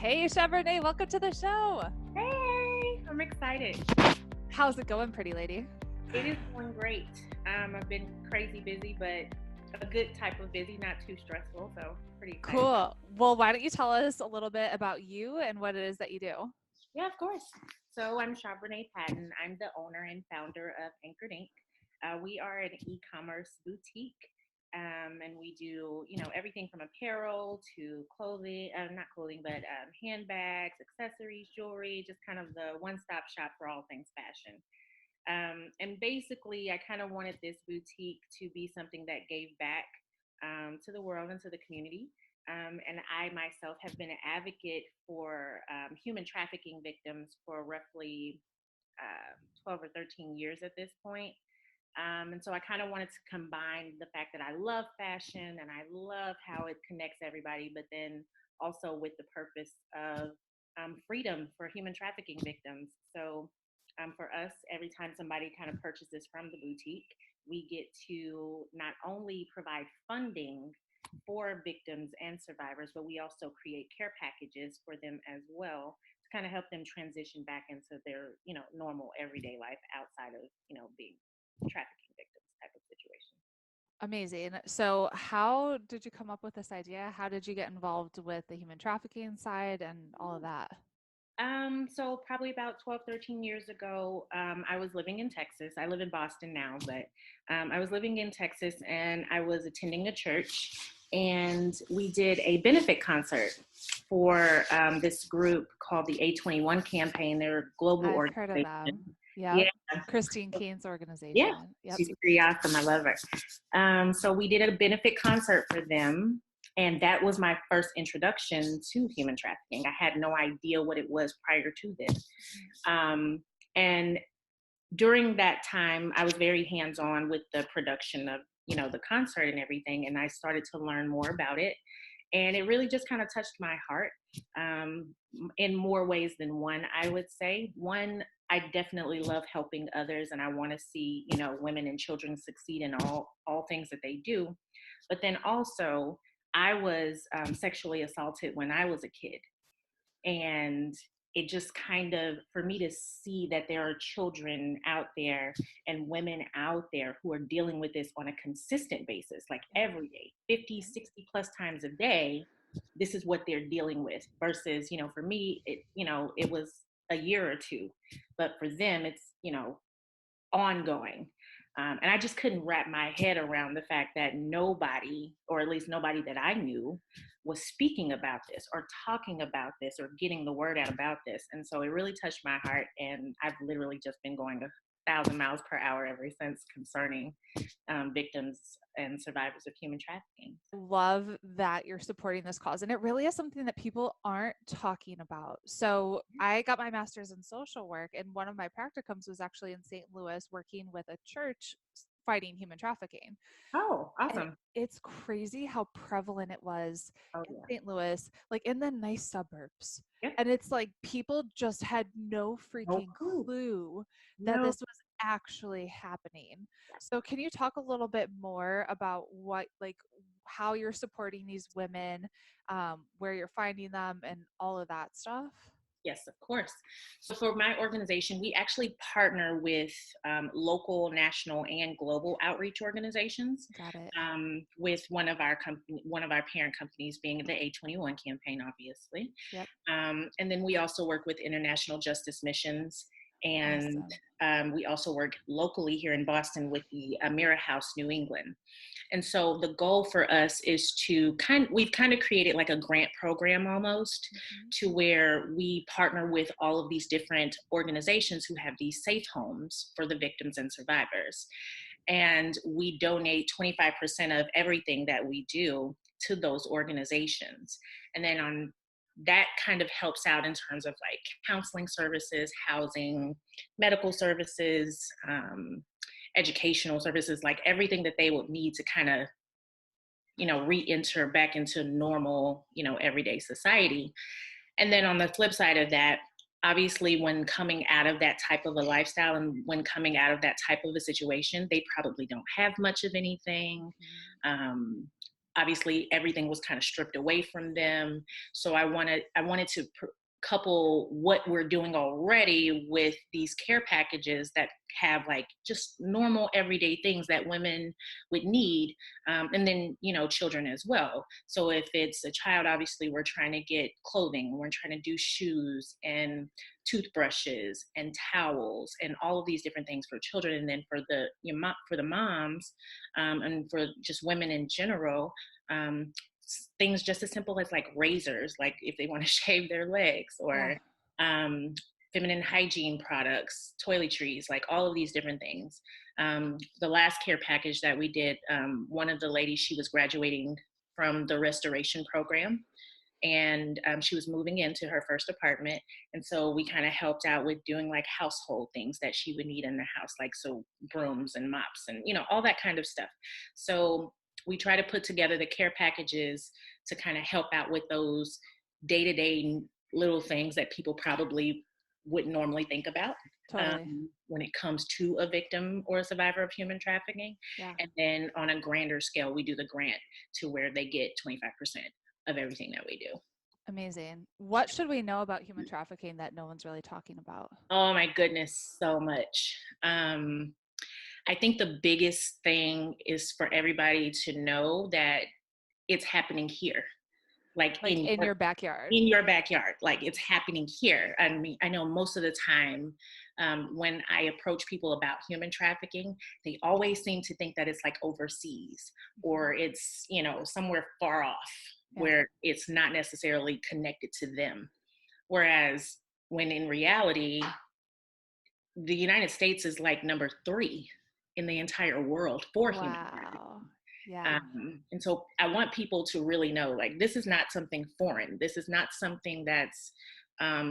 Hey, Shabranae, welcome to the show. Hey, I'm excited. How's it going, pretty lady? It is going great. I've been crazy busy, but a good type of busy, not too stressful. So pretty excited. Cool. Well, why don't you tell us a little bit about you and what it is that you do? Yeah, of course. So I'm Shabranae Patton. I'm the owner and founder of Anchored Inc. We are an e-commerce boutique, and we do, everything from apparel to clothing, not clothing, but handbags, accessories, jewelry, just kind of the one-stop shop for all things fashion. And basically, I kind of wanted this boutique to be something that gave back to the world and to the community. And I myself have been an advocate for human trafficking victims for roughly 12 or 13 years at this point. And so I kind of wanted to combine the fact that I love fashion and I love how it connects everybody, but then also with the purpose of freedom for human trafficking victims. So for us, every time somebody kind of purchases from the boutique, we get to not only provide funding for victims and survivors, but we also create care packages for them as well to kind of help them transition back into their, normal everyday life outside of, being trafficking victims type of situation. Amazing. So, how did you come up with this idea? How did you get involved with the human trafficking side and all of that? So probably about 12, 13 years ago, I was living in Texas. I live in Boston now, but I was living in Texas and I was attending a church and we did a benefit concert for this group called the A21 campaign. They're a global I've heard of organization. them. Yeah. Yeah. Christine Keene's organization. Yeah. Yep. She's pretty awesome. I love her. So we did a benefit concert for them. And that was my first introduction to human trafficking. I had no idea what it was prior to this. And during that time, I was very hands-on with the production of, the concert and everything. And I started to learn more about it. And it really just kind of touched my heart in more ways than one, I would say. One, I definitely love helping others and I want to see, women and children succeed in all things that they do. But then also, I was sexually assaulted when I was a kid. And it just kind of, for me to see that there are children out there and women out there who are dealing with this on a consistent basis, like every day, 50, 60 plus times a day, this is what they're dealing with versus, for me, it was a year or two, but for them, it's, ongoing. And I just couldn't wrap my head around the fact that nobody, or at least nobody that I knew, was speaking about this or talking about this or getting the word out about this. And so it really touched my heart. And I've literally just been going 1,000 miles per hour ever since concerning victims and survivors of human trafficking. Love that you're supporting this cause. And it really is something that people aren't talking about. So I got my master's in social work, and one of my practicums was actually in St. Louis working with a church fighting human trafficking. Oh, awesome. And it's crazy how prevalent it was in Yeah. St. Louis, like in the nice suburbs. Yeah. And it's like people just had no freaking clue that this was actually happening. So can you talk a little bit more about how you're supporting these women, where you're finding them and all of that stuff? Yes, of course. So for my organization, we actually partner with local, national, and global outreach organizations. Got it. With one of our parent companies being the A21 campaign, obviously. Yep. And then we also work with international justice missions. And awesome. We also work locally here in Boston with the Mirror House New England. And so the goal for us is to we've kind of created like a grant program almost, to where we partner with all of these different organizations who have these safe homes for the victims and survivors. And we donate 25% of everything that we do to those organizations. And then on that kind of helps out in terms of like counseling services, housing, medical services, educational services, like everything that they would need to kind of, re-enter back into normal, everyday society. And then on the flip side of that, obviously when coming out of that type of a lifestyle and when coming out of that type of a situation, they probably don't have much of anything. obviously everything was kind of stripped away from them. So I wanted to couple what we're doing already with these care packages that have like just normal everyday things that women would need, and then children as well. So if it's a child, obviously we're trying to get clothing, we're trying to do shoes and toothbrushes and towels and all of these different things for children. And then for the moms, and for just women in general, um, things just as simple as like razors, like if they want to shave their legs, Oh, or um, feminine hygiene products, toiletries, like all of these different things. The last care package that we did, one of the ladies, she was graduating from the restoration program, and she was moving into her first apartment. And so we kind of helped out with doing like household things that she would need in the house, like so brooms and mops and all that kind of stuff. So we try to put together the care packages to kind of help out with those day-to-day little things that people probably wouldn't normally think about, totally. when it comes to a victim or a survivor of human trafficking. Yeah. And then on a grander scale, we do the grant to where they get 25% of everything that we do. Amazing. What should we know about human trafficking that no one's really talking about? Oh my goodness, so much. I think the biggest thing is for everybody to know that it's happening here, like Like in your backyard. in your backyard, like it's happening here. I mean, I know most of the time, when I approach people about human trafficking, they always seem to think that it's like overseas, or it's somewhere far off, Yeah. where it's not necessarily connected to them. Whereas when in reality, the United States is like number 3 in the entire world for human Wow. trafficking. Yeah. And so I want people to really know, like, this is not something foreign. This is not something that's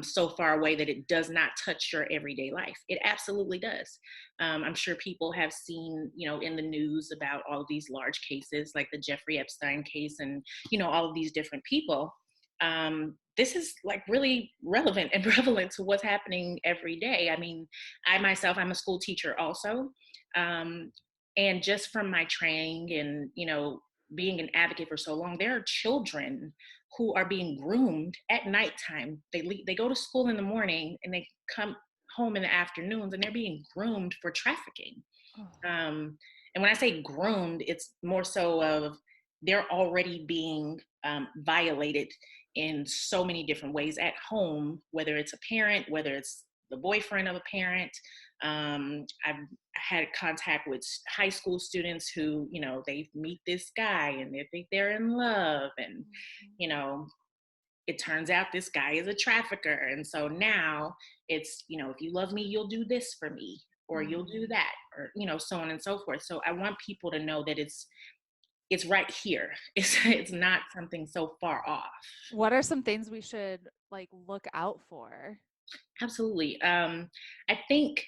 so far away that it does not touch your everyday life. It absolutely does. I'm sure people have seen, in the news about all of these large cases, like the Jeffrey Epstein case, and all of these different people. This is like really relevant and prevalent to what's happening every day. I mean, I myself, I'm a school teacher also. Um, and just from my training and, being an advocate for so long, there are children who are being groomed at nighttime. They go to school in the morning and they come home in the afternoons, and they're being groomed for trafficking. Oh, And when I say groomed, it's more so of they're already being violated in so many different ways at home, whether it's a parent, whether it's the boyfriend of a parent. I've had contact with high school students who, they meet this guy and they think they're in love. And, you know, it turns out this guy is a trafficker. And so now it's, if you love me, you'll do this for me, or you'll do that, or, so on and so forth. So I want people to know that it's right here. It's not something so far off. what are some things we should like look out for? Absolutely. I think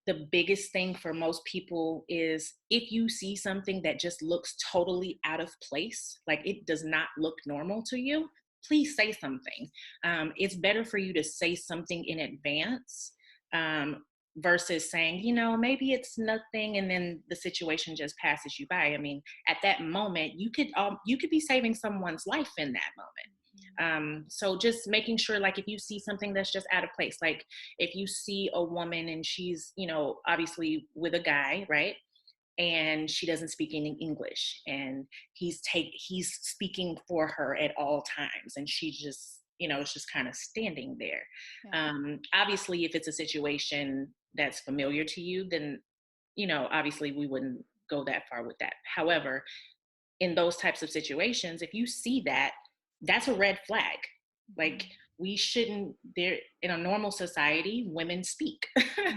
the biggest thing for most people is if you see something that just looks totally out of place, like it does not look normal to you, please say something. It's better for you to say something in advance, versus saying, maybe it's nothing, and then the situation just passes you by. I mean, at that moment, you could be saving someone's life in that moment. So just making sure, like, if you see something that's just out of place, like if you see a woman and she's, obviously with a guy, right? And she doesn't speak any English, and he's speaking for her at all times, and she just, is just kind of standing there. Yeah. Obviously, if it's a situation that's familiar to you, then, obviously we wouldn't go that far with that. However, in those types of situations, if you see that, that's a red flag. Like, we shouldn't, there in a normal society, women speak.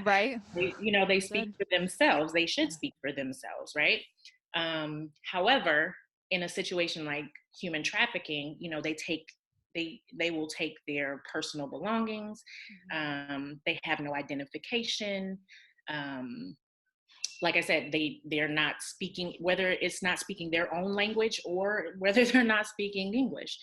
Right. They speak Should. for themselves. They should Yeah. speak for themselves, right? However, in a situation like human trafficking, they will take their personal belongings. They have no identification. Like I said, they're not speaking, whether it's not speaking their own language or whether they're not speaking English.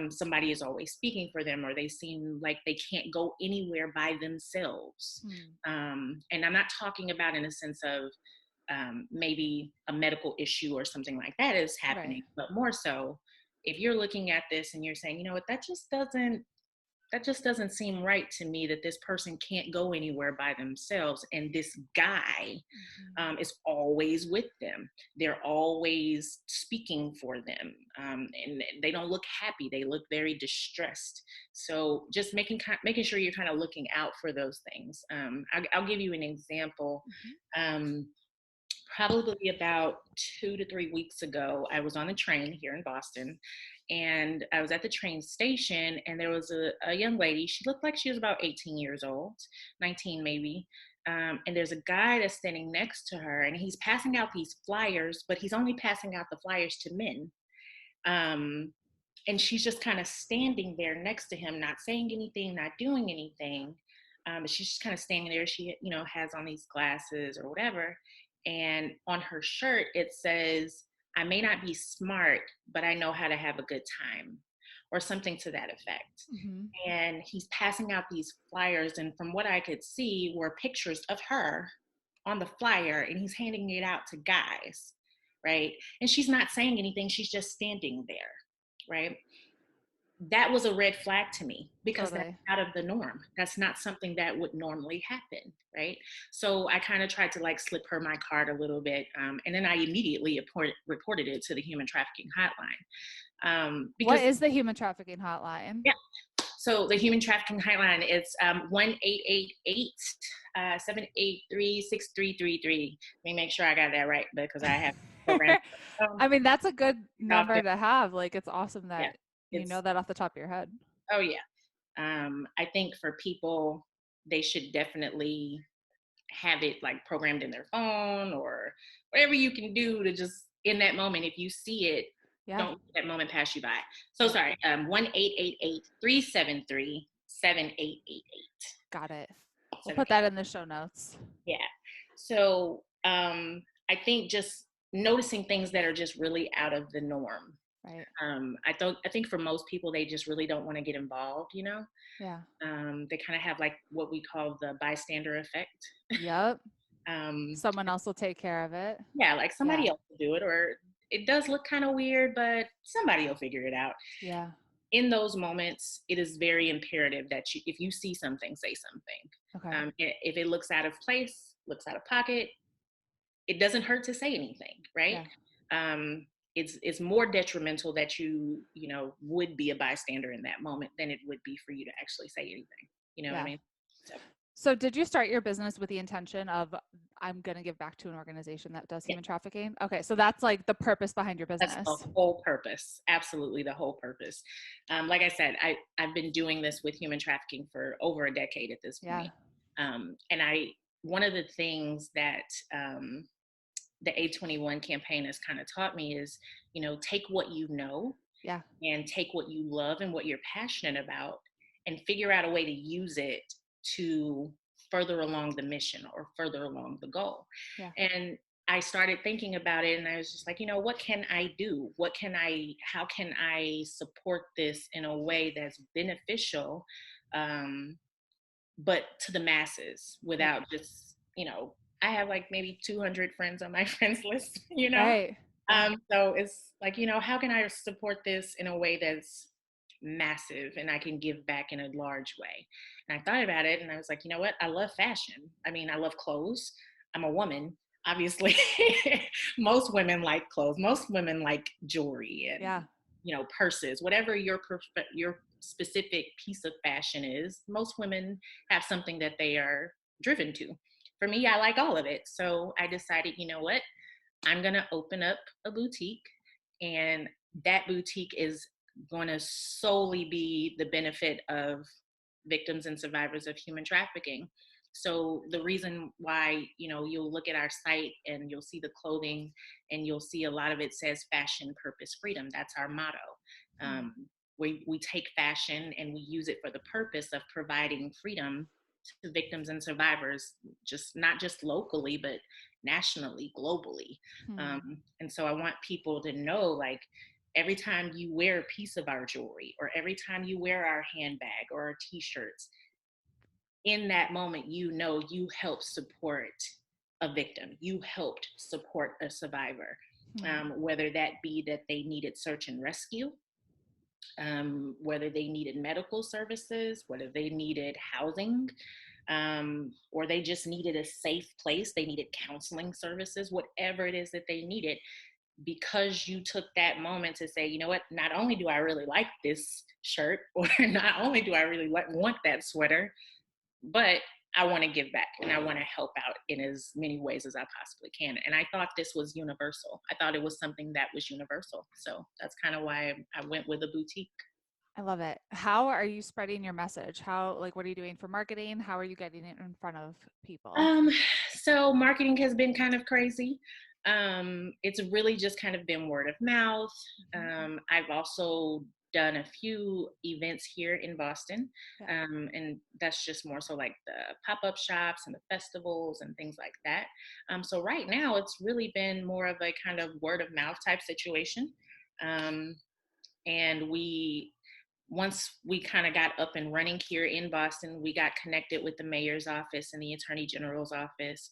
Somebody is always speaking for them, or they seem like they can't go anywhere by themselves. And I'm not talking about in a sense of maybe a medical issue or something like that is Right. happening, but more so if you're looking at this and you're saying, you know what, that just doesn't seem right to me, that this person can't go anywhere by themselves, and this guy Mhm. is always with them. They're always speaking for them, and they don't look happy. They look very distressed. So just making sure you're kind of looking out for those things. I'll give you an example. Mhm. Um, Probably about 2 to 3 weeks ago, I was on the train here in Boston, and I was at the train station, and there was a young lady. She looked like she was about 18 years old, 19 maybe. And there's a guy that's standing next to her, and he's passing out these flyers, but he's only passing out the flyers to men. Um, and she's just kind of standing there next to him, not saying anything, not doing anything. But she's just kind of standing there. She, has on these glasses or whatever. And on her shirt, it says, "I may not be smart, but I know how to have a good time," or something to that effect. Mhm. And he's passing out these flyers. And from what I could see, were pictures of her on the flyer, and he's handing it out to guys, right? And she's not saying anything. She's just standing there, right? That was a red flag to me because that's Totally. out of the norm. That's not something that would normally happen, right? So I kind of tried to like slip her my card a little bit, and then I immediately reported it to the human trafficking hotline, What because is the human trafficking hotline? yeah. So the human trafficking hotline is 1-888 783-6333. Let me make sure I got that right because I have programs. I mean, that's a good Often. number to have. Like, it's awesome Yeah, that you know it's that off the top of your head. oh yeah. I think for people, they should definitely have it like programmed in their phone or whatever you can do to just in that moment. If you see it, Yeah. don't let that moment pass you by. So Right. sorry. 1-888-373-7888. Got it. We'll Seven put that in the show notes. Yeah. So I think just noticing things that are just really out of the norm. Right. I think for most people, they just really don't want to get involved. Yeah. They kind of have like what we call the bystander effect. Yep. um, Someone else will take care of it. yeah, like somebody Yeah. else will do it, or it does look kind of weird, but somebody will figure it out. Yeah. In those moments, it is very imperative that if you see something, say something. Okay. If it looks out of place, looks out of pocket, it doesn't hurt to say anything, right? Yeah. Um, it's more detrimental that you would be a bystander in that moment than it would be for you to actually say anything. You know what I Yeah. mean? So So, did you start your business with the intention of I'm going to give back to an organization that does yeah, human trafficking? Okay, so that's like the purpose behind your that's the business. whole purpose. Absolutely, the whole purpose. Like I said, I've been doing this with human trafficking for over a decade at this Yeah. point. And one of the things that the A21 campaign has kind of taught me is, take what you know Yeah. and take what you love and what you're passionate about and figure out a way to use it to further along the mission or further along the goal. Yeah. And I started thinking about it, and I was just like, what can I do? How can I support this in a way that's beneficial, um, but to the masses Yep. without just, I have like maybe 200 friends on my friends list. Right. Yeah. So it's like, how can I support this in a way that's massive and I can give back in a large way? And I thought about it and I was like, you know what? I love fashion. I mean, I love clothes. I'm a woman. Obviously, most women like clothes. Most women like jewelry and, Yeah. purses, whatever your specific piece of fashion is. Most women have something that they are driven to. For me, I like all of it. So I decided, you know what? I'm going to open up a boutique, and that boutique is going to solely be the benefit of victims and survivors of human trafficking. So the reason why, you'll look at our site and you'll see the clothing and you'll see a lot of it says fashion, purpose, freedom. That's our motto. Mm. Um, we take fashion and we use it for the purpose of providing freedom to victims and survivors, just not just locally, but nationally, globally. Hmm. And so I want people to know, like, every time you wear a piece of our jewelry or every time you wear our handbag or our t-shirts, in that moment, you help support a victim. You helped support a survivor, Hmm. whether that be that they needed search and rescue, whether they needed medical services, whether they needed housing, or they just needed a safe place, they needed counseling services, whatever it is that they needed, because you took that moment to say, you know what, not only do I really like this shirt, or not only do I really want that sweater, but I want to give back and I want to help out in as many ways as I possibly can. And I thought this was universal. I thought it was something that was universal. So that's kind of why I went with a boutique. I love it. How are you spreading your message? Like, what are you doing for marketing? How are you getting it in front of people? Um, so marketing has been kind of crazy. It's really just kind of been word of mouth. Hmm. I've also done a few events here in Boston, Yeah. and that's just more so like the pop-up shops and the festivals and things like that. So right now it's really been more of a kind of word of mouth type situation. Um, and once we kind of got up and running here in Boston, we got connected with the mayor's office and the attorney general's office.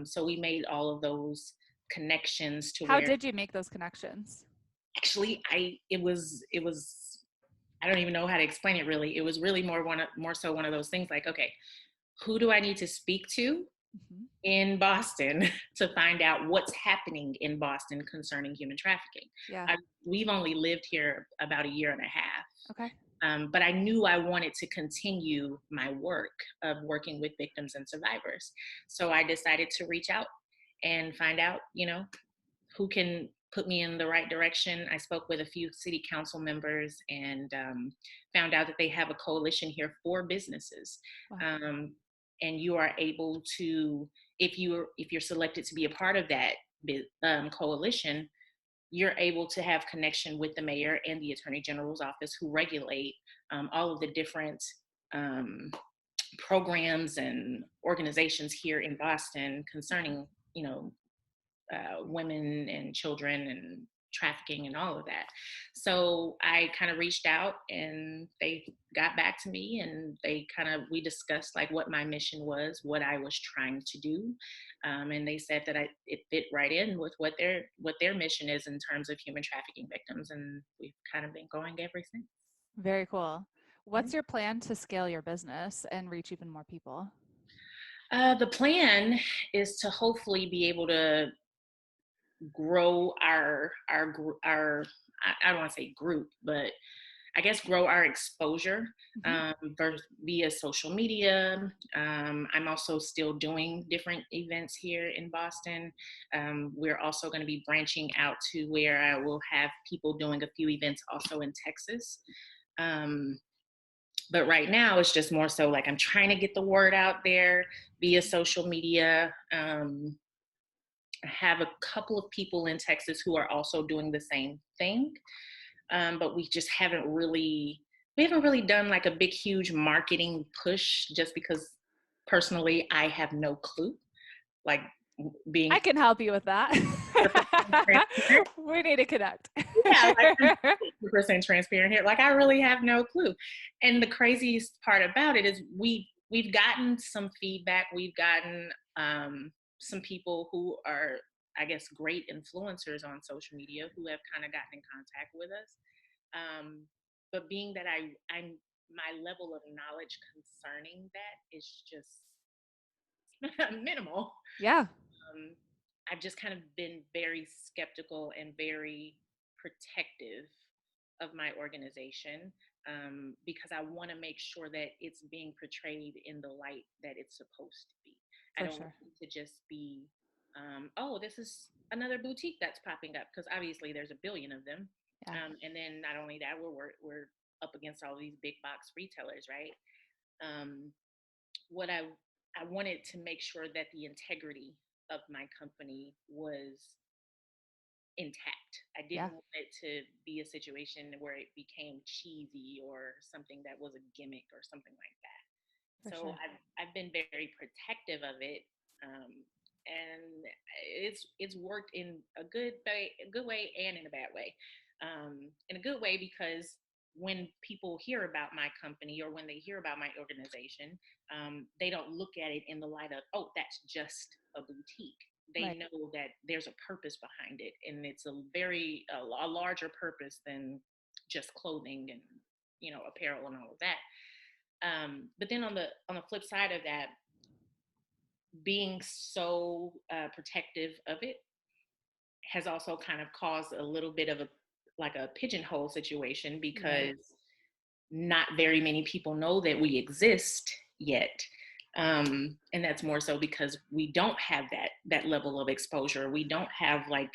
So we made all of those connections to How where did you make those connections? actually it was I don't even know how to explain it really. It was really more so one of those things like, okay, who do I need to speak to Hmm. in Boston to find out what's happening in Boston concerning human trafficking? Yeah. I, we've only lived here about a year and a half. Okay. But I knew I wanted to continue my work of working with victims and survivors. So I decided to reach out and find out, who can put me in the right direction. I spoke with a few city council members and found out that they have a coalition here for businesses. Wow. Um, and you are able to, if you're selected to be a part of that coalition, you're able to have connection with the mayor and the attorney general's office, who regulate all of the different um, programs and organizations here in Boston concerning, women and children and trafficking and all of that. So I kind of reached out and they got back to me, and we discussed like what my mission was, what I was trying to do. And they said that it fit right in with what their mission is in terms of human trafficking victims. And we've kind of been going ever since. Very cool. Yeah. What's your plan to scale your business and reach even more people? The plan is to hopefully be able to grow our I don't want to say group, but I guess grow our exposure Hmm. via social media. I'm also still doing different events here in Boston. We're also going to be branching out to where I will have people doing a few events also in Texas. Um, but right now it's just more so like I'm trying to get the word out there via social media. I have a couple of people in Texas who are also doing the same thing, but we haven't really done like a big, huge marketing push, just because personally I have no clue. Like I being can help you with that. 100% transparent. We need to connect. Yeah, like I'm 100% transparent here. Like I really have no clue. And the craziest part about it is we've gotten some feedback. We've gotten some people who are, I guess, great influencers on social media who have kind of gotten in contact with us. But being that I'm my level of knowledge concerning that is just minimal. Yeah. um, I've just kind of been very skeptical and very protective of my organization, because I want to make sure that it's being portrayed in the light that it's supposed to be. I For don't sure. want it to just be, oh, this is another boutique that's popping up, because obviously there's a billion of them. Yeah. And then not only that, we're up against all these big box retailers, right? Um, what I wanted to make sure that the integrity of my company was intact. I Yeah. didn't want it to be a situation where it became cheesy or something that was a gimmick or something like that. For So sure. I've been very protective of it, and it's worked in a good way and in a bad way. In a good way because when people hear about my company or when they hear about my organization, they don't look at it in the light of, oh, that's just a boutique. They Right. know that there's a purpose behind it, and it's a larger purpose than just clothing and apparel and all of that. But then on the flip side of that, being so protective of it has also kind of caused a little bit of a pigeonhole situation, Right. because not very many people know that we exist yet. And that's more so because we don't have that level of exposure. We don't have like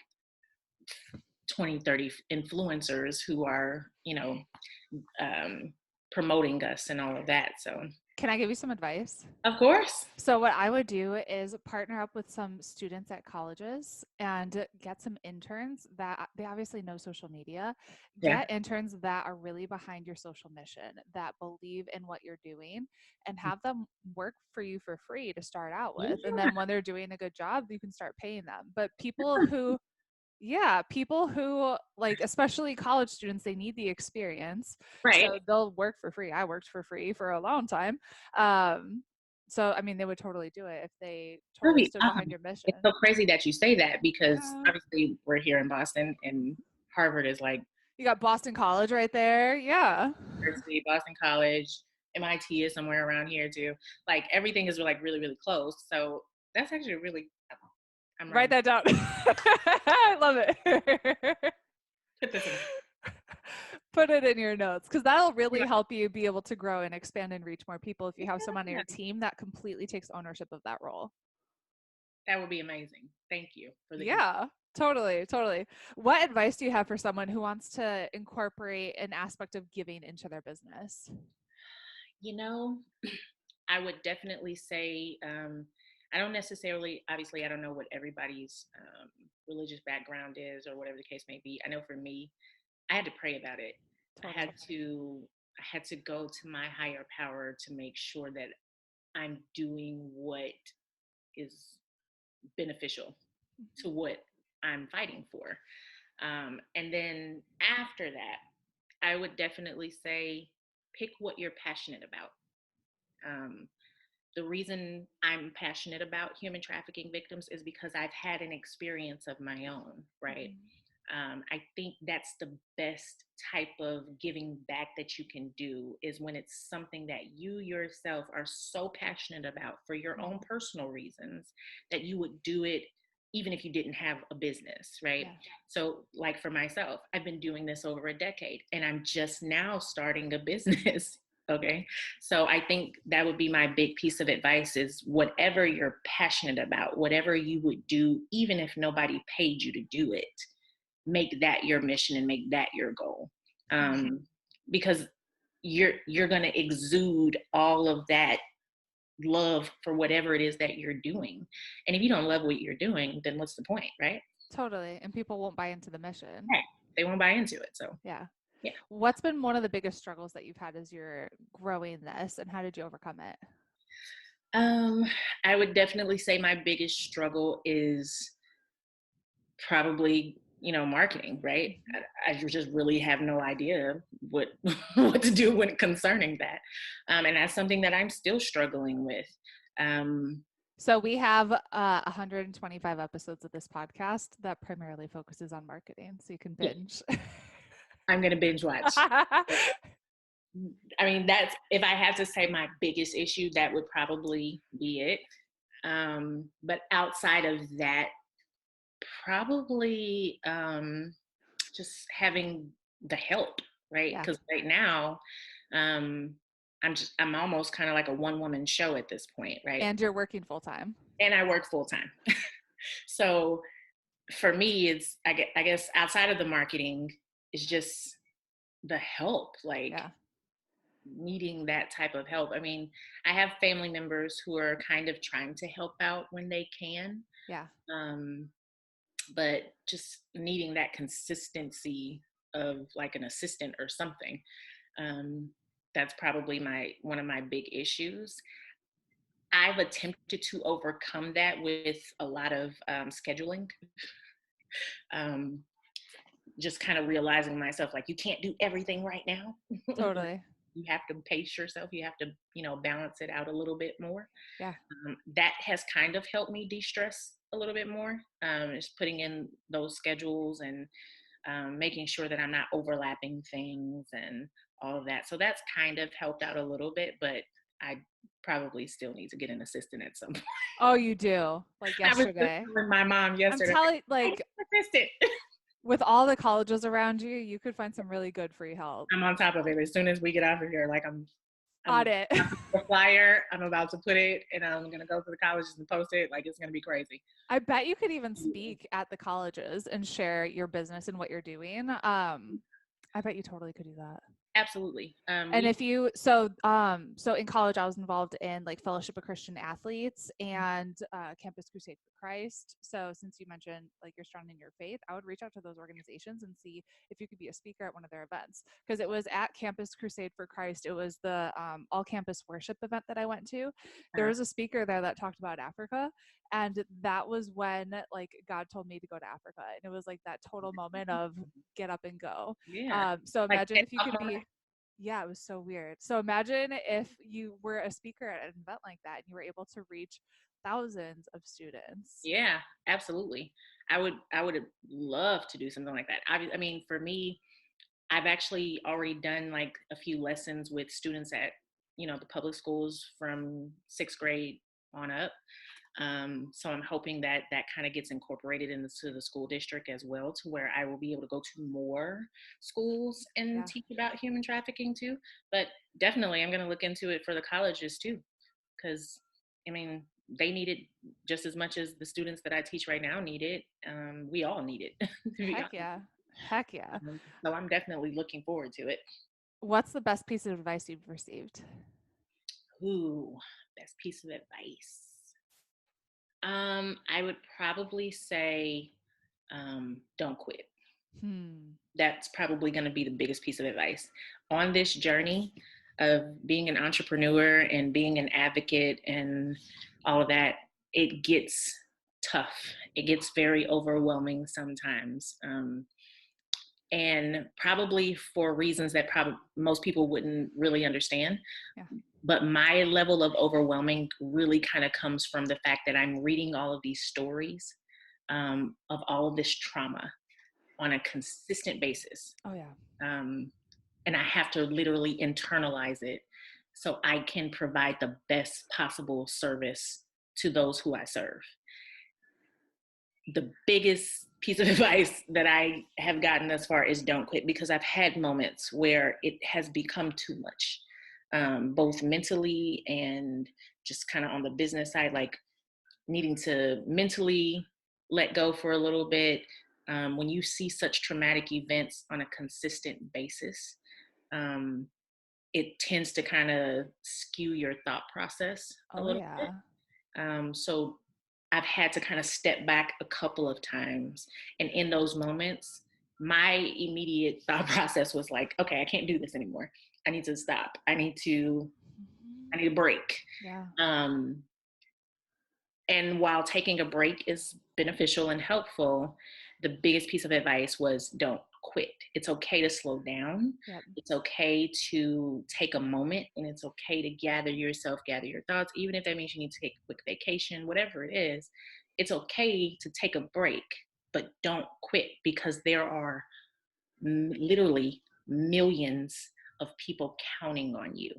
20, 30 influencers who are, um, promoting us and all of that. So, Can I give you some advice? of course. So what I would do is partner up with some students at colleges and get some interns that they obviously know social media. Yeah. Get interns that are really behind your social mission, that believe in what you're doing, and have them work for you for free to start out with. And Yeah. then when they're doing a good job, you can start paying them. But people who yeah, people who like, especially college students, they need the experience. Right. So they'll work for free. I worked for free for a long time. Um, so I mean, they would totally do it if they That'd totally be stood behind awesome. your It's mission. so crazy that you say that, because Yeah. obviously we're here in Boston, and Harvard is like You got Boston College right there. Yeah. university, Boston College, MIT is somewhere around here too. Like everything is like really, really close. So that's actually really, I'm Write writing, that down. I love it. put this in. Put it in your notes because that'll really Yeah, help you be able to grow and expand and reach more people if you have someone on your team that completely takes ownership of that role. that would be amazing. Thank you for the info. Yeah, totally, totally. What advice do you have for someone who wants to incorporate an aspect of giving into their business? You know, I would definitely say, I don't necessarily, obviously, I don't know what everybody's religious background is or whatever the case may be. I know for me, I had to pray about it. I had Totally. to I had to go to my higher power to make sure that I'm doing what is beneficial to what I'm fighting for. And then after that, I would definitely say pick what you're passionate about. Um, the reason I'm passionate about human trafficking victims is because I've had an experience of my own, right? Mhm. I think that's the best type of giving back that you can do, is when it's something that you yourself are so passionate about for your own Mhm. personal reasons that you would do it even if you didn't have a business, right? Yeah. So, like for myself, I've been doing this over a decade and I'm just now starting a business. Okay. So I think that would be my big piece of advice, is whatever you're passionate about, whatever you would do, even if nobody paid you to do it, make that your mission and make that your goal. Mhm. Because you're going to exude all of that love for whatever it is that you're doing. And if you don't love what you're doing, then what's the point, right? Totally. And people won't buy into the mission. Right. They won't buy into it. So, Yeah. yeah. What's been one of the biggest struggles that you've had as you're growing this, and how did you overcome it? Um, I would definitely say my biggest struggle is probably, marketing, right? Mhm. I just really have no idea what what to do when concerning that, and that's something that I'm still struggling with. um So we have 125 episodes of this podcast that primarily focuses on marketing, so you can yeah, binge. I'm gonna binge watch. I mean, that's, if I had to say my biggest issue, that would probably be it. But outside of that, probably just having the help, right? Yeah. Because right now, um, I'm almost kind of like a one woman show at this point, right? And you're working full time. And I work full time. So for me, I guess outside of the marketing, it's just the help, like Yeah. needing that type of help. I mean, I have family members who are kind of trying to help out when they can, Yeah. um, but just needing that consistency of like an assistant or something. Um, that's probably my one of my big issues. I've attempted to overcome that with a lot of scheduling. Um, just kind of realizing myself, like, you can't do everything right now. Totally. You have to pace yourself. You have to, balance it out a little bit more. Yeah. That has kind of helped me de-stress a little bit more. Just putting in those schedules and making sure that I'm not overlapping things and all of that. So that's kind of helped out a little bit, but I probably still need to get an assistant at some point. Oh, you do. Like I was just yesterday. telling my mom I'm yesterday, telling I need like an assistant. with all the colleges around you, you could find some really good free help. I'm on top of it. As soon as we get off of here, like On I'm it. about to put a flyer. I'm about to put it, and I'm gonna go to the colleges and post it. Like, it's gonna be crazy. I bet you could even speak at the colleges and share your business and what you're doing. I bet you totally could do that. Absolutely. And We if you so in college I was involved in like Fellowship of Christian Athletes and Campus Crusade for Christ. So since you mentioned like you're strong in your faith, I would reach out to those organizations and see if you could be a speaker at one of their events. Because it was at Campus Crusade for Christ. It was the all campus worship event that I went to. There uh, was a speaker there that talked about Africa. And that was when like God told me to go to Africa. And it was like that total moment of get up and go. yeah, So like imagine head if you off could moment. be yeah, it was so weird. So imagine if you were a speaker at an event like that and you were able to reach thousands of students. Yeah, absolutely. I would love to do something like that. I mean, for me, I've actually already done like a few lessons with students at, the public schools from 6th grade on up. So I'm hoping that that kind of gets incorporated into the school district as well, to where I will be able to go to more schools and Yeah. teach about human trafficking too. But definitely, I'm going to look into it for the colleges too, because I mean, they need it just as much as the students that I teach right now need it. We all need it, to be Heck honest. yeah. Heck yeah. So I'm definitely looking forward to it. What's the best piece of advice you've received? Ooh, best piece of advice. I would probably say, don't quit. Hmm. That's probably going to be the biggest piece of advice on this journey of being an entrepreneur and being an advocate and all of that. It gets tough. It gets very overwhelming sometimes. And probably for reasons that probably most people wouldn't really understand. Yeah. But my level of overwhelming really kind of comes from the fact that I'm reading all of these stories of all of this trauma on a consistent basis. Oh yeah. Um, and I have to literally internalize it so I can provide the best possible service to those who I serve. The biggest piece of advice that I have gotten thus far is don't quit, because I've had moments where it has become too much, both mentally and just kind of on the business side, like needing to mentally let go for a little bit. When you see such traumatic events on a consistent basis, um, it tends to kind of skew your thought process a Oh little bit. yeah. So I've had to kind of step back a couple of times. And in those moments, my immediate thought process was like, okay, I can't do this anymore. I need to stop. I need a break. Yeah. Um, and while taking a break is beneficial and helpful, the biggest piece of advice was don't quit. It's okay to slow down. Yep. It's okay to take a moment, and it's okay to gather yourself, gather your thoughts, even if that means you need to take a quick vacation, whatever it is. It's okay to take a break, but don't quit, because there are literally millions of people counting on you.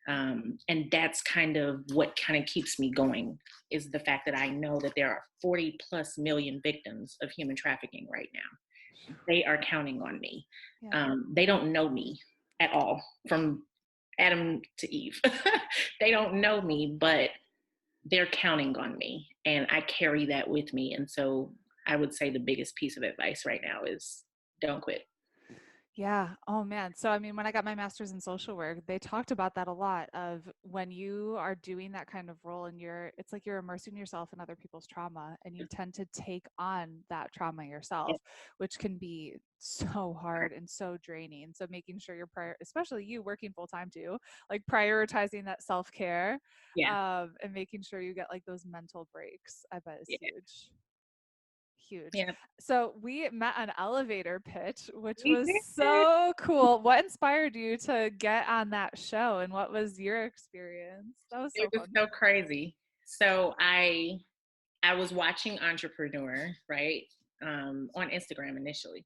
And that's kind of what kind of keeps me going, is the fact that I know that there are 40 plus million victims of human trafficking right now. They are counting on me. Yeah. They don't know me at all, from Adam to Eve. They don't know me, but they're counting on me, and I carry that with me. And so I would say the biggest piece of advice right now is don't quit. Yeah. Oh man. So I mean, when I got my master's in social work, they talked about that a lot of when you are doing that kind of role and it's like you're immersing yourself in other people's trauma and you tend to take on that trauma yourself, which can be so hard and so draining. So making sure you're especially you working full time too, like prioritizing that self-care, Yeah. and making sure you get like those mental breaks, I bet is Yeah. huge. Huge. Yeah, So we met on elevator pitch, which we was did. so cool. What inspired you to get on that show and what was your experience? That was It so was fun. so crazy. So I was watching Entrepreneur, right? On Instagram initially.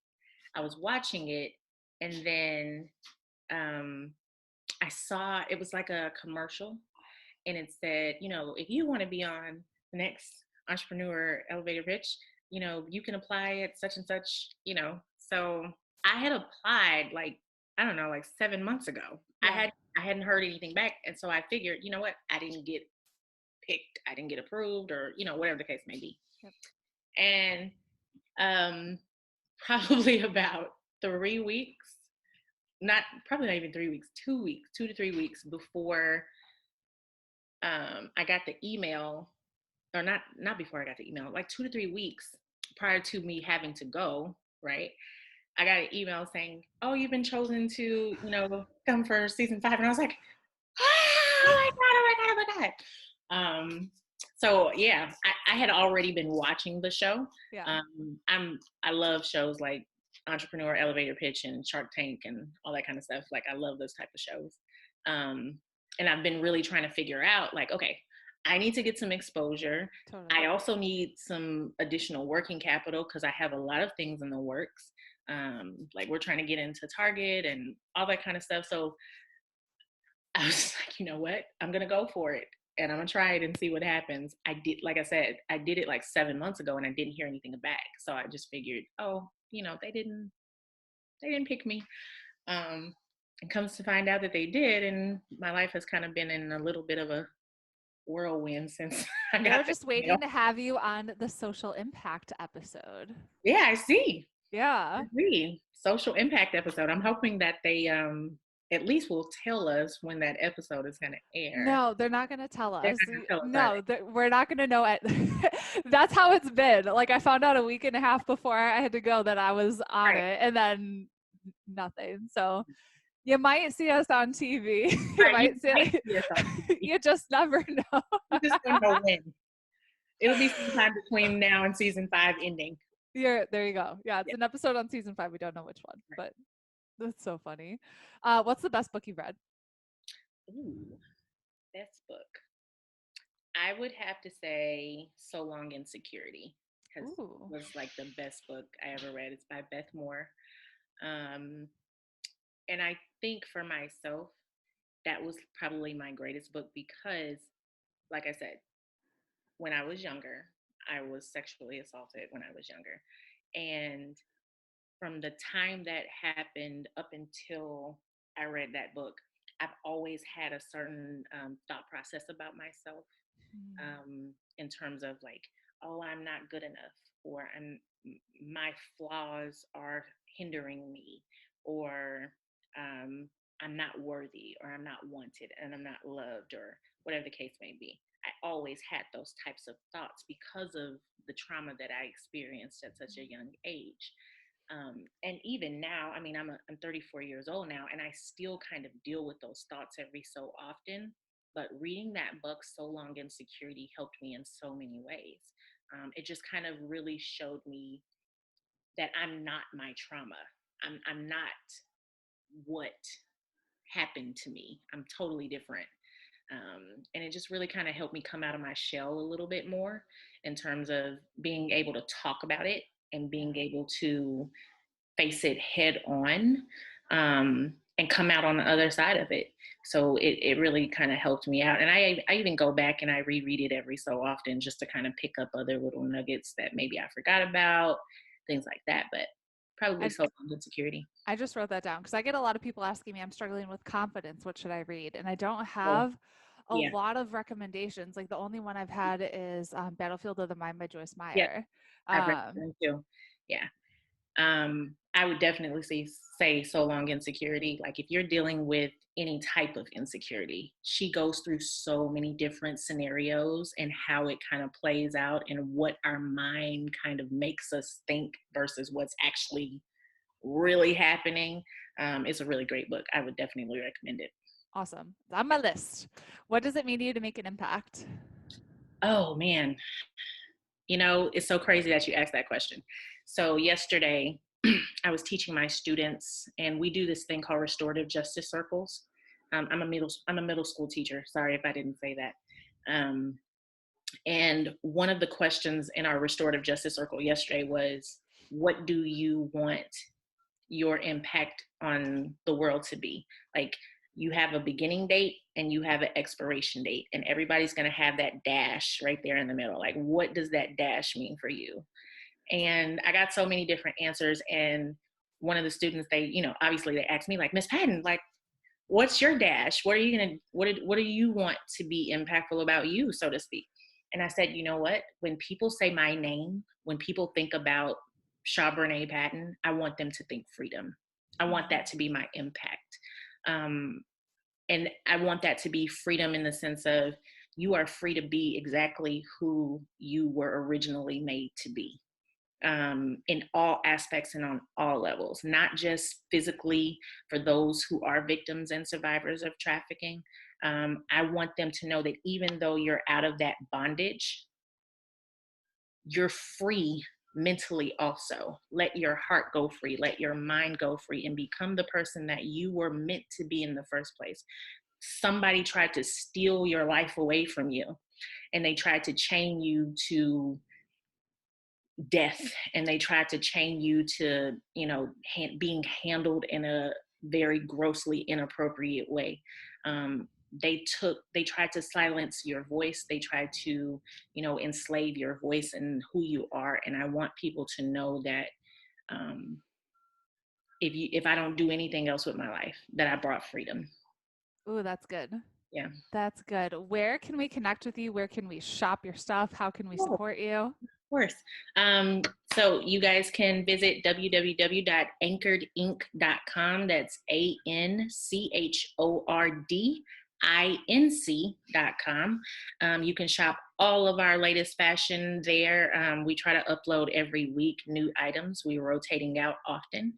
I was watching it, and then um I saw it was like a commercial, and it said, if you want to be on the next Entrepreneur Elevator Pitch, you can apply at such and such, So I had applied like, I don't know, like 7 months ago. Yeah. I hadn't heard anything back. And so I figured, you know what, I didn't get picked, I didn't get approved, or, whatever the case may be. Yep. And um probably about 3 weeks, probably not even 3 weeks, 2 weeks, 2 to 3 weeks before I got the email, or not before I got the email, like 2 to 3 weeks prior to me having to go, right? I got an email saying, "Oh, you've been chosen to, come for season 5," and I was like, "Oh my god! Oh my god! Oh my god!" So yeah, I had already been watching the show. Yeah. I love shows like Entrepreneur Elevator Pitch and Shark Tank and all that kind of stuff. Like I love those type of shows. Um, and I've been really trying to figure out, like, okay, I need to get some exposure. Totally. I also need some additional working capital because I have a lot of things in the works. Like we're trying to get into Target and all that kind of stuff. So I was like, you know what? I'm gonna go for it, and I'm gonna try it and see what happens. I did, like I said, I did it like 7 months ago, and I didn't hear anything back. So I just figured, oh, they didn't pick me. And comes to find out that they did, and my life has kind of been in a little bit of a whirlwind since I They're got the just email. waiting to have you on the social impact episode. Yeah, I see. Yeah. Agree. Social impact episode. I'm hoping that they at least will tell us when that episode is going to air. No, they're not going to tell They're us. not going to tell us, are No, we're not going to know it. That's how it's been. Like I found out a week and a half before I had to go that I was they? on Right. it and then nothing. So you might see us on TV. You Right. You might see might it. see us on TV. You just never know. You just don't know when. It'll be sometime between now and season 5 ending. There you go. Yeah, it's Yeah. an episode on season 5. We don't know which one, Right. but that's so funny. What's the best book you've read? Ooh, best book. I would have to say So Long Insecurity has Ooh. was like the best book I ever read. It's by Beth Moore. Um, and I think for myself, that was probably my greatest book because, like I said, when I was younger, I was sexually assaulted when I was younger. And from the time that happened up until I read that book, I've always had a certain thought process about myself, in terms of like, oh, I'm not good enough, or my flaws are hindering me, or um, I'm not worthy, or I'm not wanted, and I'm not loved, or whatever the case may be. I always had those types of thoughts because of the trauma that I experienced at such a young age. And even now, I mean, I'm 34 years old now, and I still kind of deal with those thoughts every so often. But reading that book, So Long Insecurity, helped me in so many ways. It just kind of really showed me that I'm not my trauma. I'm not what happened to me. I'm totally different. And it just really kind of helped me come out of my shell a little bit more in terms of being able to talk about it and being Yeah. able to face it head on, and come out on the other side of it. So it really kind of helped me out. And I even go back and I reread it every so often just to kind of pick up other little nuggets that maybe I forgot about, things like that. But probably I So Long Insecurity. I just wrote that down because I get a lot of people asking me, I'm struggling with confidence. What should I read? And I don't Oh, have a yeah. lot of recommendations. Like the only one I've had is Battlefield of the Mind by Joyce Yep. Meyer. I've read Um, them too. Yeah. I would definitely say So Long Insecurity. Like if you're dealing with any type of insecurity, she goes through so many different scenarios and how it kind of plays out and what our mind kind of makes us think versus what's actually really happening. It's a really great book. I would definitely recommend it. awesome. It's on my list. What does it mean to you to make an impact? Oh man. It's so crazy that you asked that question. So yesterday, I was teaching my students, and we do this thing called restorative justice circles. I'm a middle school teacher. Sorry if I didn't say that. Um, and one of the questions in our restorative justice circle yesterday was, "What do you want your impact on the world to be?" Like, you have a beginning date and you have an expiration date, and everybody's going to have that dash right there in the middle. Like, what does that dash mean for you? And I got so many different answers. And one of the students, obviously they asked me, like, "Miss Patton, like, what's your dash? What are you gonna what do you want to be impactful about you, so to speak?" And I said, you know what? When people say my name, when people think about Shabranae Patton, I want them to think freedom. I want that to be my impact. Um, and I want that to be freedom in the sense of, you are free to be exactly who you were originally made to be, in all aspects and on all levels, not just physically for those who are victims and survivors of trafficking. I want them to know that even though you're out of that bondage, you're free mentally also. Let your heart go free, let your mind go free, and become the person that you were meant to be in the first place. Somebody tried to steal your life away from you, and they tried to chain you to death, and they tried to chain you to being handled in a very grossly inappropriate way. They tried to silence your voice, they tried to enslave your voice and who you are. And I want people to know that, um, if I don't do anything else with my life, that I brought freedom. Ooh, that's good. Yeah. That's good. Where can we connect with you? Where can we shop your stuff? How can we support you? Course. So you guys can visit www.anchoredinc.com. That's ANCHORDINC.com. You can shop all of our latest fashion there. We try to upload every week new items. We're rotating out often.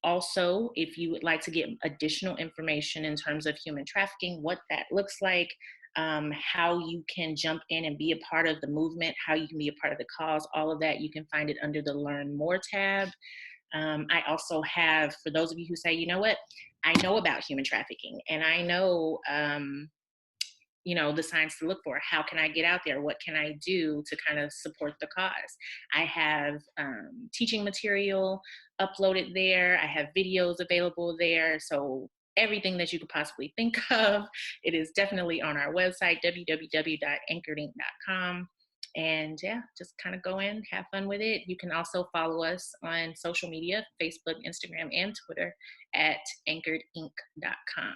Also, if you would like to get additional information in terms of human trafficking, what that looks like, how you can jump in and be a part of the movement, how you can be a part of the cause, all of that, you can find it under the Learn More tab. I also have, for those of you who say, you know what, I know about human trafficking, and I know, the signs to look for. How can I get out there? What can I do to kind of support the cause? I have teaching material uploaded there. I have videos available there. So everything that you could possibly think of, it is definitely on our website, www.anchoredinc.com. And yeah, just kind of go in, have fun with it. You can also follow us on social media, Facebook, Instagram, and Twitter at anchoredinc.com.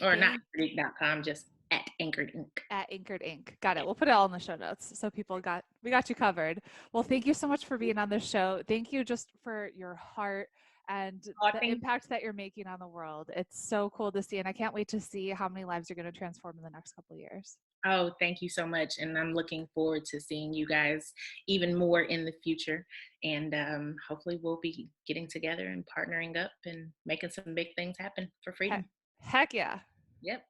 Or not Thank anchoredinc.com, just at Anchored Inc. at Anchored Inc. Got it. We'll put it all in the show notes so we got you covered. Well, thank you so much for being on the show. Thank you just for your heart and Oh, the impact that you're making on the world. It's so cool to see, and I can't wait to see how many lives you're going to transform in the next couple of years. oh, thank you so much. And I'm looking forward to seeing you guys even more in the future. And hopefully we'll be getting together and partnering up and making some big things happen for freedom. Heck yeah. Yep.